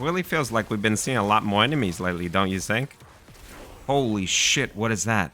really feels like we've been seeing a lot more enemies lately, don't you think? Holy shit, what is that?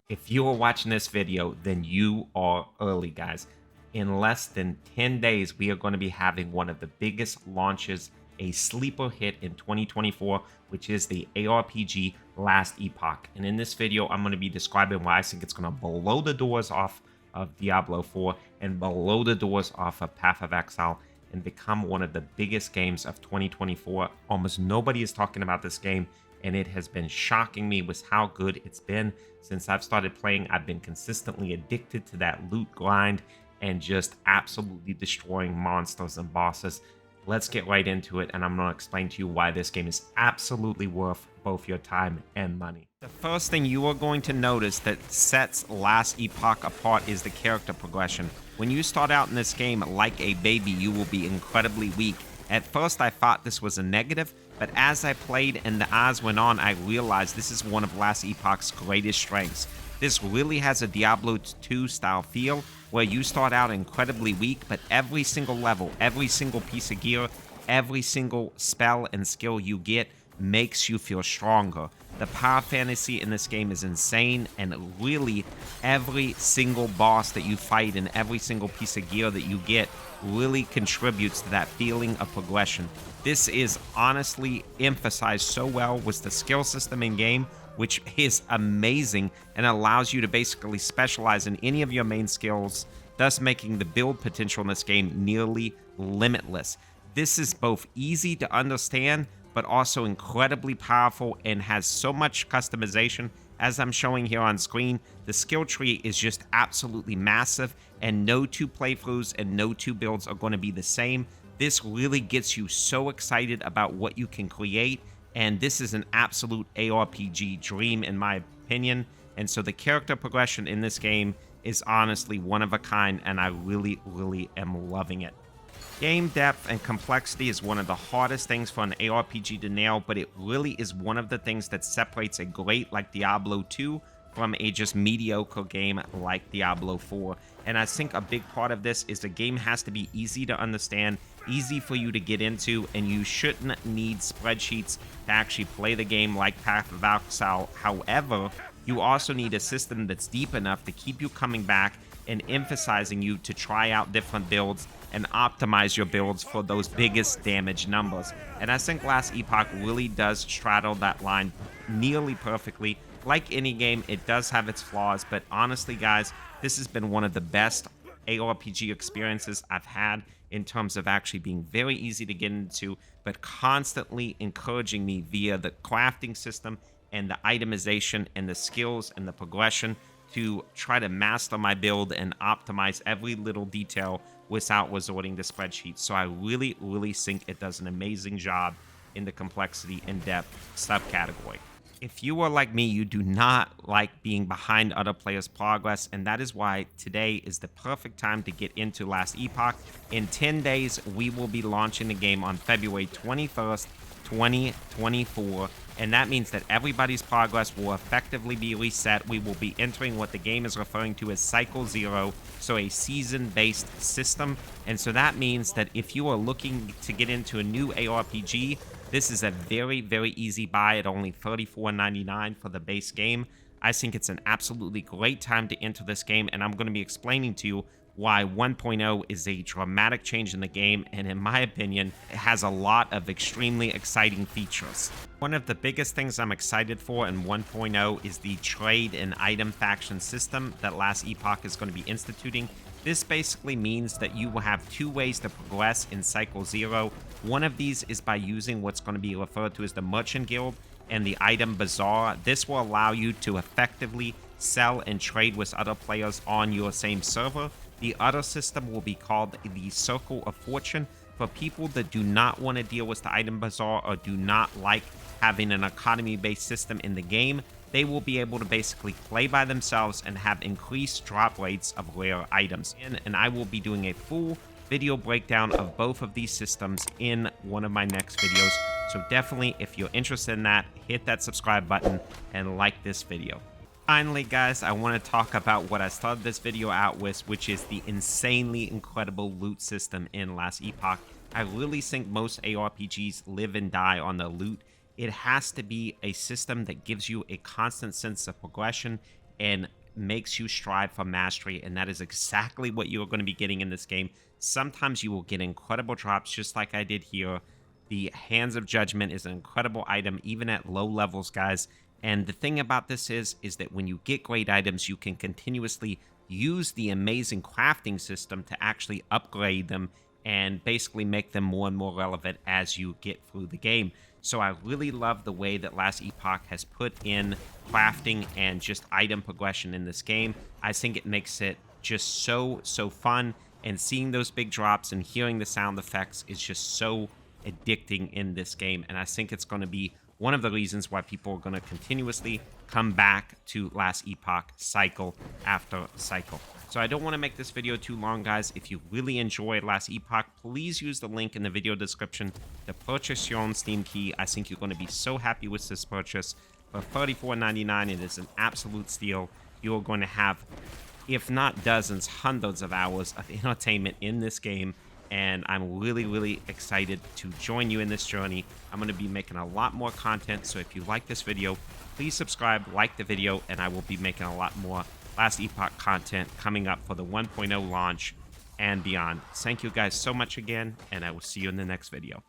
If you are watching this video, then you are early, guys. In less than 10 days, we are going to be having one of the biggest launches, a sleeper hit in 2024, which is the ARPG Last Epoch. And in this video, I'm going to be describing why I think it's going to blow the doors off of Diablo 4 and blow the doors off of Path of Exile and become one of the biggest games of 2024. Almost nobody is talking about this game, and it has been shocking me with how good it's been. Since I've started playing, I've been consistently addicted to that loot grind and just absolutely destroying monsters and bosses. Let's get right into it, and I'm going to explain to you why this game is absolutely worth both your time and money. The first thing you are going to notice that sets Last Epoch apart is the character progression. When you start out in this game like a baby, you will be incredibly weak. At first, I thought this was a negative, but as I played and the hours went on, I realized this is one of Last Epoch's greatest strengths. This really has a Diablo 2 style feel, where you start out incredibly weak, but every single level, every single piece of gear, every single spell and skill you get makes you feel stronger. The power fantasy in this game is insane, and really every single boss that you fight and every single piece of gear that you get really contributes to that feeling of progression. This is honestly emphasized so well with the skill system in game, which is amazing and allows you to basically specialize in any of your main skills, thus making the build potential in this game nearly limitless. This is both easy to understand, but also incredibly powerful and has so much customization. As I'm showing here on screen, the skill tree is just absolutely massive, and no two playthroughs and no two builds are going to be the same. This really gets you so excited about what you can create, and this is an absolute ARPG dream in my opinion. And so the character progression in this game is honestly one of a kind, and I really am loving it. Game depth and complexity is one of the hardest things for an ARPG to nail, but it really is one of the things that separates a great like Diablo 2 from a just mediocre game like Diablo 4. And I think a big part of this is the game has to be easy to understand, easy for you to get into, and you shouldn't need spreadsheets to actually play the game like Path of Exile. However, you also need a system that's deep enough to keep you coming back and emphasizing you to try out different builds and optimize your builds for those biggest damage numbers. And I think Last Epoch really does straddle that line nearly perfectly. Like any game, it does have its flaws, but honestly, guys, this has been one of the best ARPG experiences I've had in terms of actually being very easy to get into, but constantly encouraging me via the crafting system and the itemization and the skills and the progression to try to master my build and optimize every little detail without resorting to spreadsheets. So I really think it does an amazing job in the complexity and depth subcategory. If you are like me, you do not like being behind other players' progress, and that is why today is the perfect time to get into Last Epoch. In 10 days, we will be launching the game on February 21st, 2024, and that means that everybody's progress will effectively be reset. We will be entering what the game is referring to as Cycle 0, so a season-based system. And so that means that if you are looking to get into a new ARPG, this is a very easy buy at only $34.99 for the base game. I think it's an absolutely great time to enter this game, and I'm going to be explaining to you why 1.0 is a dramatic change in the game, and in my opinion, it has a lot of extremely exciting features. One of the biggest things I'm excited for in 1.0 is the trade and item faction system that Last Epoch is going to be instituting. This basically means that you will have two ways to progress in Cycle 0. One of these is by using what's going to be referred to as the Merchant Guild and the Item Bazaar. This will allow you to effectively sell and trade with other players on your same server. The other system will be called the Circle of Fortune. For people that do not want to deal with the Item Bazaar or do not like having an economy-based system in the game, they will be able to basically play by themselves and have increased drop rates of rare items. And I will be doing a full video breakdown of both of these systems in one of my next videos. So definitely, if you're interested in that, hit that subscribe button and like this video. Finally, guys, I want to talk about what I started this video out with, which is the insanely incredible loot system in Last Epoch. I really think most ARPGs live and die on the loot. It has to be a system that gives you a constant sense of progression and makes you strive for mastery, and that is exactly what you're going to be getting in this game. Sometimes you will get incredible drops, just like I did here. The Hands of Judgment is an incredible item, even at low levels, guys. And the thing about this is that when you get great items, you can continuously use the amazing crafting system to actually upgrade them and basically make them more and more relevant as you get through the game. So I really love the way that Last Epoch has put in crafting and just item progression in this game. I think it makes it just so fun, and seeing those big drops and hearing the sound effects is just so addicting in this game. And I think it's going to be one of the reasons why people are going to continuously come back to Last Epoch cycle after cycle. So I don't want to make this video too long, guys. If you really enjoyed Last Epoch, please use the link in the video description to purchase your own Steam key. I think you're going to be so happy with this purchase. For $34.99, it is an absolute steal. You're going to have, if not dozens, hundreds of hours of entertainment in this game. And I'm really excited to join you in this journey. I'm going to be making a lot more content, so if you like this video, please subscribe, like the video, and I will be making a lot more Last Epoch content coming up for the 1.0 launch and beyond. Thank you guys so much again, and I will see you in the next video.